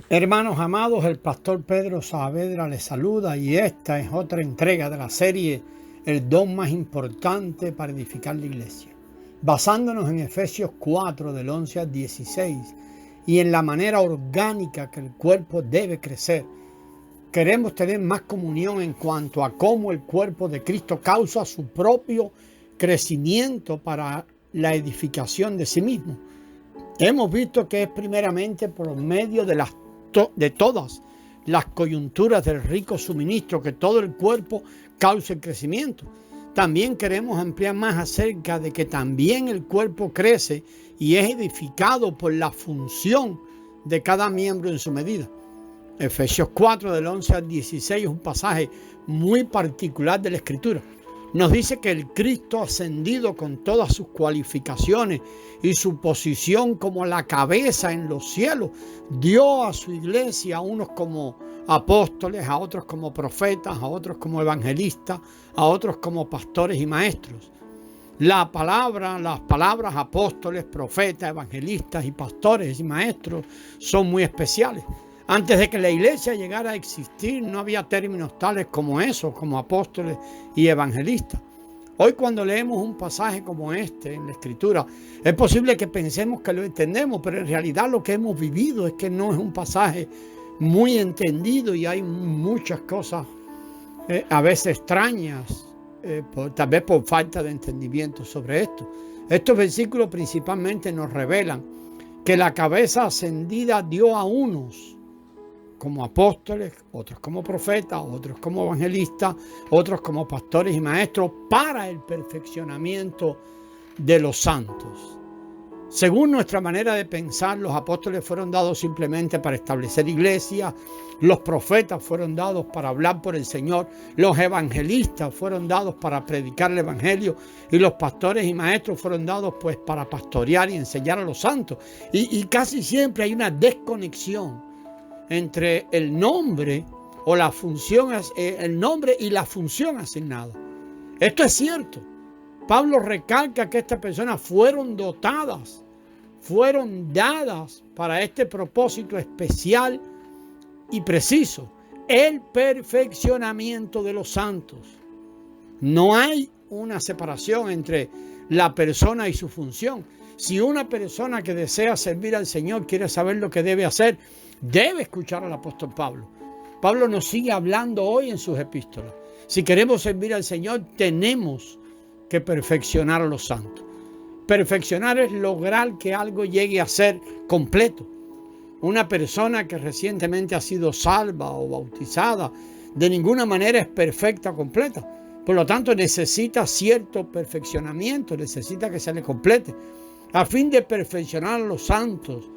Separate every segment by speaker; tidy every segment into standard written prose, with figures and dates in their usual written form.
Speaker 1: Hermanos amados, el pastor Pedro Saavedra les saluda y esta es otra entrega de la serie El don más importante para edificar la iglesia. Basándonos en Efesios 4 del 11 al 16 y en la manera orgánica que el cuerpo debe crecer, queremos tener más comunión en cuanto a cómo el cuerpo de Cristo causa su propio crecimiento para la edificación de sí mismo. Hemos visto que es primeramente por medio de todas las coyunturas del rico suministro que todo el cuerpo causa el crecimiento. También queremos ampliar más acerca de que también el cuerpo crece y es edificado por la función de cada miembro en su medida. Efesios 4 del 11 al 16 es un pasaje muy particular de la Escritura. Nos dice que el Cristo ascendido con todas sus cualificaciones y su posición como la cabeza en los cielos, dio a su iglesia a unos como apóstoles, a otros como profetas, a otros como evangelistas, a otros como pastores y maestros. Las palabras apóstoles, profetas, evangelistas y pastores y maestros son muy especiales. Antes de que la iglesia llegara a existir, no había términos tales como esos, como apóstoles y evangelistas. Hoy cuando leemos un pasaje como este en la Escritura, es posible que pensemos que lo entendemos, pero en realidad lo que hemos vivido es que no es un pasaje muy entendido y hay muchas cosas a veces extrañas, tal vez por falta de entendimiento sobre esto. Estos versículos principalmente nos revelan que la cabeza ascendida dio a unos como apóstoles, otros como profetas, otros como evangelistas, otros como pastores y maestros para el perfeccionamiento de los santos. Según nuestra manera de pensar, los apóstoles fueron dados simplemente para establecer iglesias, los profetas fueron dados para hablar por el Señor, los evangelistas fueron dados para predicar el evangelio y los pastores y maestros fueron dados pues para pastorear y enseñar a los santos. Y casi siempre hay una desconexión entre el nombre o la función, el nombre y la función asignada. Esto es cierto. Pablo recalca que estas personas fueron dotadas, fueron dadas para este propósito especial y preciso, el perfeccionamiento de los santos. No hay una separación entre la persona y su función. Si una persona que desea servir al Señor quiere saber lo que debe hacer, debe escuchar al apóstol Pablo. Pablo nos sigue hablando hoy en sus epístolas. Si queremos servir al Señor, tenemos que perfeccionar a los santos. Perfeccionar es lograr que algo llegue a ser completo. Una persona que recientemente ha sido salva o bautizada, de ninguna manera es perfecta o completa. Por lo tanto, necesita cierto perfeccionamiento, necesita que se le complete. A fin de perfeccionar a los santos,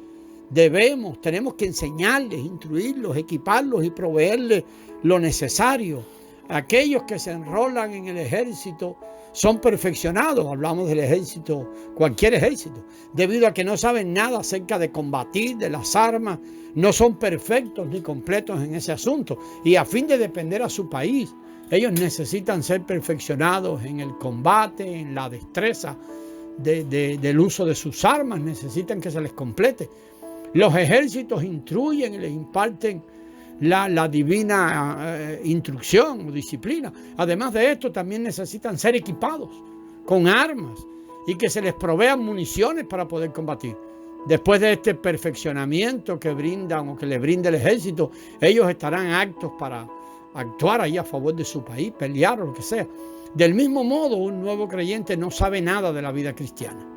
Speaker 1: tenemos que enseñarles, instruirlos, equiparlos y proveerles lo necesario. Aquellos que se enrolan en el ejército son perfeccionados, hablamos del ejército, cualquier ejército, debido a que no saben nada acerca de combatir, de las armas, no son perfectos ni completos en ese asunto. Y a fin de defender a su país, ellos necesitan ser perfeccionados en el combate, en la destreza del uso de sus armas, necesitan que se les complete. Los ejércitos instruyen y les imparten la divina instrucción o disciplina. Además de esto, también necesitan ser equipados con armas y que se les provean municiones para poder combatir. Después de este perfeccionamiento que brindan o que les brinda el ejército, ellos estarán aptos para actuar ahí a favor de su país, pelear o lo que sea. Del mismo modo, un nuevo creyente no sabe nada de la vida cristiana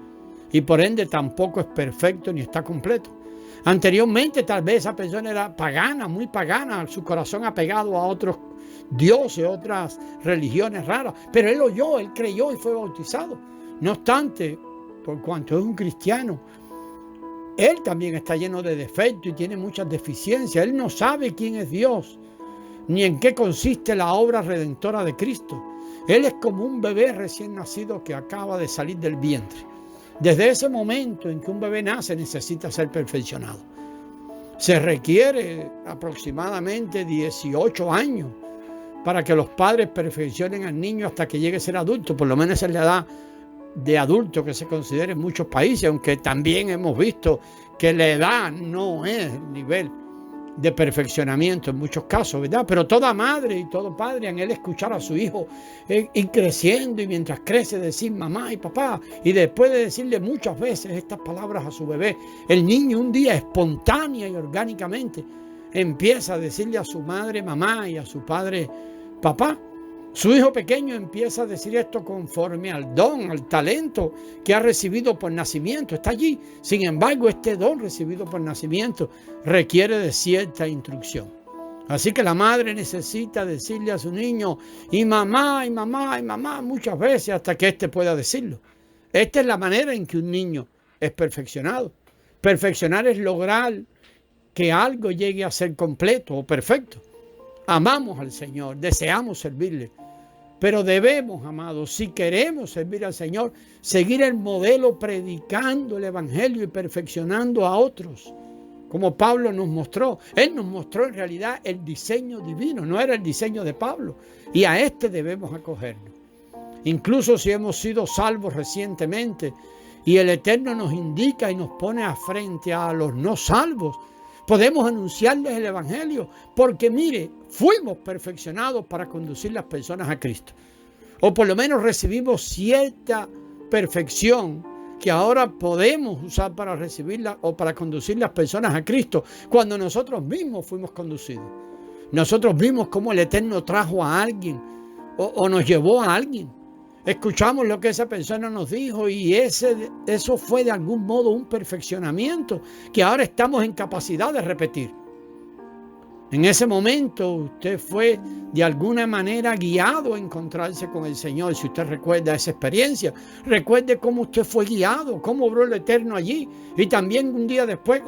Speaker 1: y por ende tampoco es perfecto ni está completo. Anteriormente tal vez esa persona era pagana, muy pagana, su corazón apegado a otros dioses, otras religiones raras, pero él oyó, él creyó y fue bautizado. No obstante, por cuanto es un cristiano, él también está lleno de defectos y tiene muchas deficiencias. Él no sabe quién es Dios, ni en qué consiste la obra redentora de Cristo. Él es como un bebé recién nacido que acaba de salir del vientre. Desde ese momento en que un bebé nace necesita ser perfeccionado. Se requiere aproximadamente 18 años para que los padres perfeccionen al niño hasta que llegue a ser adulto. Por lo menos esa es la edad de adulto que se considera en muchos países, aunque también hemos visto que la edad no es el nivel de perfeccionamiento en muchos casos, ¿verdad? Pero toda madre y todo padre en él escuchar a su hijo ir creciendo, y mientras crece decir mamá y papá, y después de decirle muchas veces estas palabras a su bebé, el niño un día espontánea y orgánicamente empieza a decirle a su madre mamá y a su padre papá. Su hijo pequeño empieza a decir esto conforme al don, al talento que ha recibido por nacimiento. Está allí. Sin embargo, este don recibido por nacimiento requiere de cierta instrucción. Así que la madre necesita decirle a su niño y mamá, y mamá, y mamá muchas veces hasta que éste pueda decirlo. Esta es la manera en que un niño es perfeccionado. Perfeccionar es lograr que algo llegue a ser completo o perfecto. Amamos al Señor, deseamos servirle, pero debemos, amados, si queremos servir al Señor, seguir el modelo predicando el Evangelio y perfeccionando a otros, como Pablo nos mostró. Él nos mostró en realidad el diseño divino, no era el diseño de Pablo, y a este debemos acogernos. Incluso si hemos sido salvos recientemente y el Eterno nos indica y nos pone a frente a los no salvos, podemos anunciarles el Evangelio, porque mire, fuimos perfeccionados para conducir las personas a Cristo. O por lo menos recibimos cierta perfección que ahora podemos usar para recibirla o para conducir las personas a Cristo, cuando nosotros mismos fuimos conducidos. Nosotros vimos cómo el Eterno trajo a alguien o nos llevó a alguien. Escuchamos lo que esa persona nos dijo y eso fue de algún modo un perfeccionamiento que ahora estamos en capacidad de repetir. En ese momento usted fue de alguna manera guiado a encontrarse con el Señor. Si usted recuerda esa experiencia, recuerde cómo usted fue guiado, cómo obró el Eterno allí, y también un día después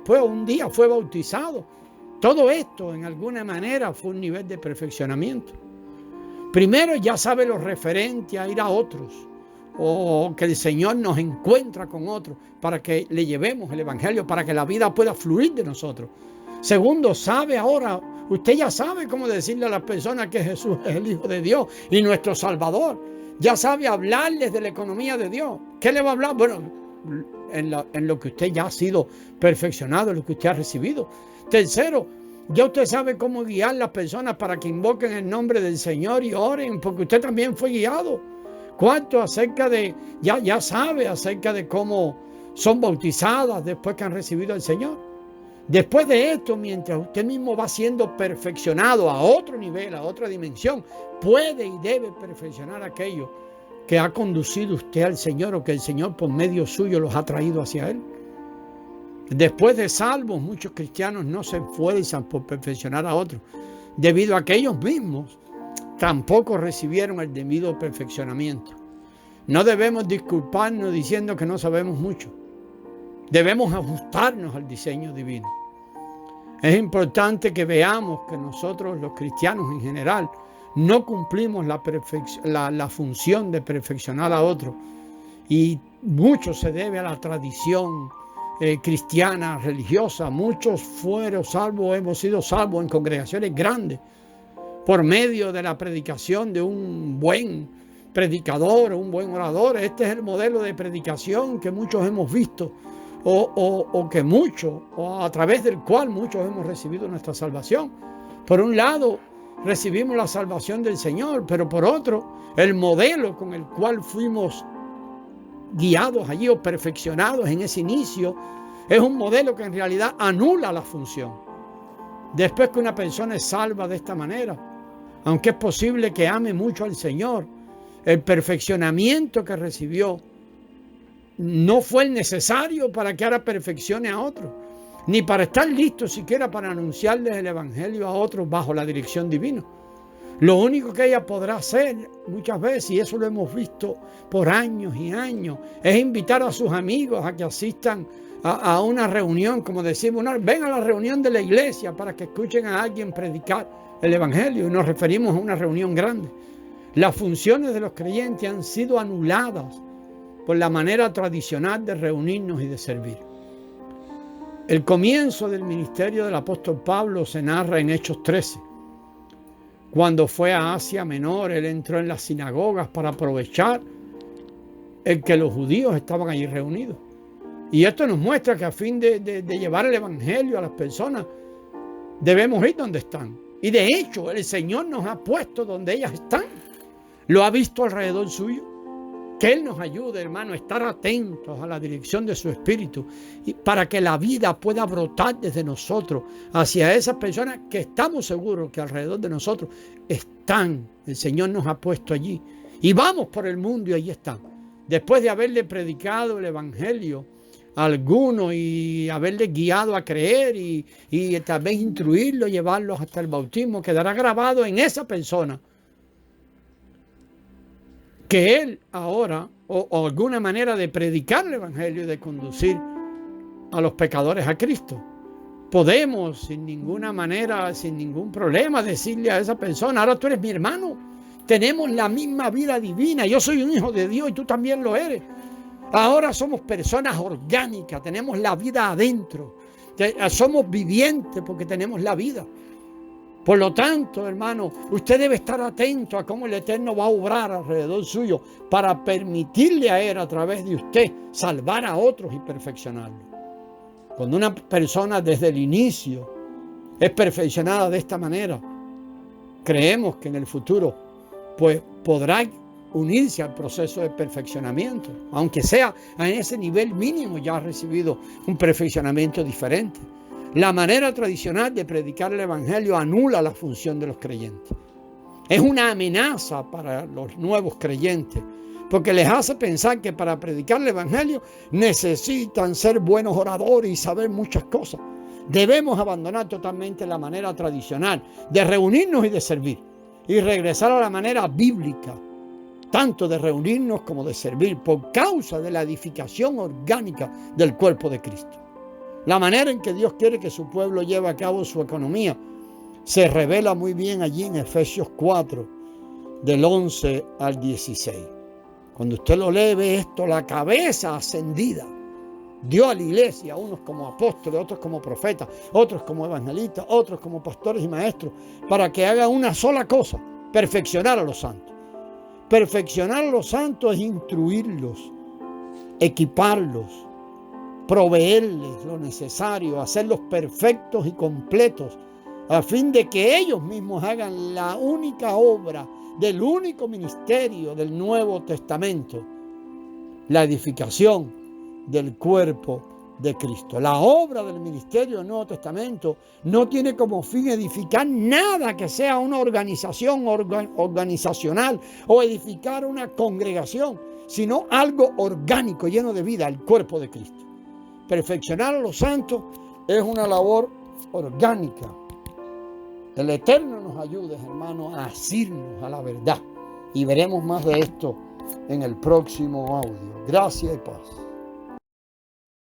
Speaker 1: fue bautizado. Todo esto en alguna manera fue un nivel de perfeccionamiento. Primero ya sabe lo referente a ir a otros, o que el Señor nos encuentra con otros para que le llevemos el Evangelio, para que la vida pueda fluir de nosotros. Segundo, sabe ahora, usted ya sabe cómo decirle a las personas que Jesús es el Hijo de Dios y nuestro Salvador. Ya sabe hablarles de la economía de Dios. ¿Qué le va a hablar? Bueno, en lo que usted ya ha sido perfeccionado, en lo que usted ha recibido. Tercero, ya usted sabe cómo guiar a las personas para que invoquen el nombre del Señor y oren, porque usted también fue guiado. Cuarto, ya sabe acerca de cómo son bautizadas después que han recibido al Señor. Después de esto, mientras usted mismo va siendo perfeccionado a otro nivel, a otra dimensión, puede y debe perfeccionar aquello que ha conducido usted al Señor o que el Señor por medio suyo los ha traído hacia Él. Después de salvos, muchos cristianos no se esfuerzan por perfeccionar a otros, debido a que ellos mismos tampoco recibieron el debido perfeccionamiento. No debemos disculparnos diciendo que no sabemos mucho. Debemos ajustarnos al diseño divino. Es importante que veamos que nosotros, los cristianos en general, no cumplimos la función de perfeccionar a otros. Y mucho se debe a la tradición cristiana, religiosa. Muchos fueron salvos, hemos sido salvos en congregaciones grandes por medio de la predicación de un buen predicador o un buen orador. Este es el modelo de predicación que muchos hemos visto o a través del cual muchos hemos recibido nuestra salvación. Por un lado, recibimos la salvación del Señor, pero por otro, el modelo con el cual fuimos guiados allí o perfeccionados en ese inicio es un modelo que en realidad anula la función. Después que una persona es salva de esta manera, aunque es posible que ame mucho al Señor, el perfeccionamiento que recibió no fue el necesario para que ahora perfeccione a otros, ni para estar listo siquiera para anunciarles el Evangelio a otros bajo la dirección divina. Lo único que ella podrá hacer muchas veces, y eso lo hemos visto por años y años, es invitar a sus amigos a que asistan a una reunión, como decimos, ven a la reunión de la iglesia para que escuchen a alguien predicar el Evangelio, y nos referimos a una reunión grande. Las funciones de los creyentes han sido anuladas por la manera tradicional de reunirnos y de servir. El comienzo del ministerio del apóstol Pablo se narra en Hechos 13. Cuando fue a Asia Menor, él entró en las sinagogas para aprovechar el que los judíos estaban allí reunidos. Y esto nos muestra que a fin de llevar el Evangelio a las personas, debemos ir donde están. Y de hecho, el Señor nos ha puesto donde ellas están. Lo ha visto alrededor suyo. Que Él nos ayude, hermano, a estar atentos a la dirección de su Espíritu y para que la vida pueda brotar desde nosotros hacia esas personas que estamos seguros que alrededor de nosotros están. El Señor nos ha puesto allí. Y vamos por el mundo y allí están. Después de haberle predicado el Evangelio a algunos y haberles guiado a creer y tal vez instruirlos, llevarlos hasta el bautismo, quedará grabado en esa persona que él ahora, o alguna manera de predicar el Evangelio y de conducir a los pecadores a Cristo. Podemos sin ninguna manera, sin ningún problema, decirle a esa persona: ahora tú eres mi hermano, tenemos la misma vida divina, yo soy un hijo de Dios y tú también lo eres. Ahora somos personas orgánicas, tenemos la vida adentro, somos vivientes porque tenemos la vida. Por lo tanto, hermano, usted debe estar atento a cómo el Eterno va a obrar alrededor suyo para permitirle a Él, a través de usted, salvar a otros y perfeccionarlos. Cuando una persona desde el inicio es perfeccionada de esta manera, creemos que en el futuro pues podrá unirse al proceso de perfeccionamiento, aunque sea a ese nivel mínimo, ya ha recibido un perfeccionamiento diferente. La manera tradicional de predicar el Evangelio anula la función de los creyentes. Es una amenaza para los nuevos creyentes, porque les hace pensar que para predicar el Evangelio necesitan ser buenos oradores y saber muchas cosas. Debemos abandonar totalmente la manera tradicional de reunirnos y de servir y regresar a la manera bíblica, tanto de reunirnos como de servir, por causa de la edificación orgánica del cuerpo de Cristo. La manera en que Dios quiere que su pueblo lleve a cabo su economía se revela muy bien allí en Efesios 4, del 11 al 16. Cuando usted lo lee, ve esto: la cabeza ascendida dio a la iglesia, unos como apóstoles, otros como profetas, otros como evangelistas, otros como pastores y maestros, para que haga una sola cosa: perfeccionar a los santos. Perfeccionar a los santos es instruirlos, equiparlos, proveerles lo necesario, hacerlos perfectos y completos, a fin de que ellos mismos hagan la única obra del único ministerio del Nuevo Testamento: la edificación del cuerpo de Cristo. La obra del ministerio del Nuevo Testamento no tiene como fin edificar nada que sea una organización organizacional o edificar una congregación, sino algo orgánico, lleno de vida, el cuerpo de Cristo. Perfeccionar a los santos es una labor orgánica. El Eterno nos ayude, hermanos, a asirnos a la verdad. Y veremos más de esto en el próximo audio. Gracias y paz.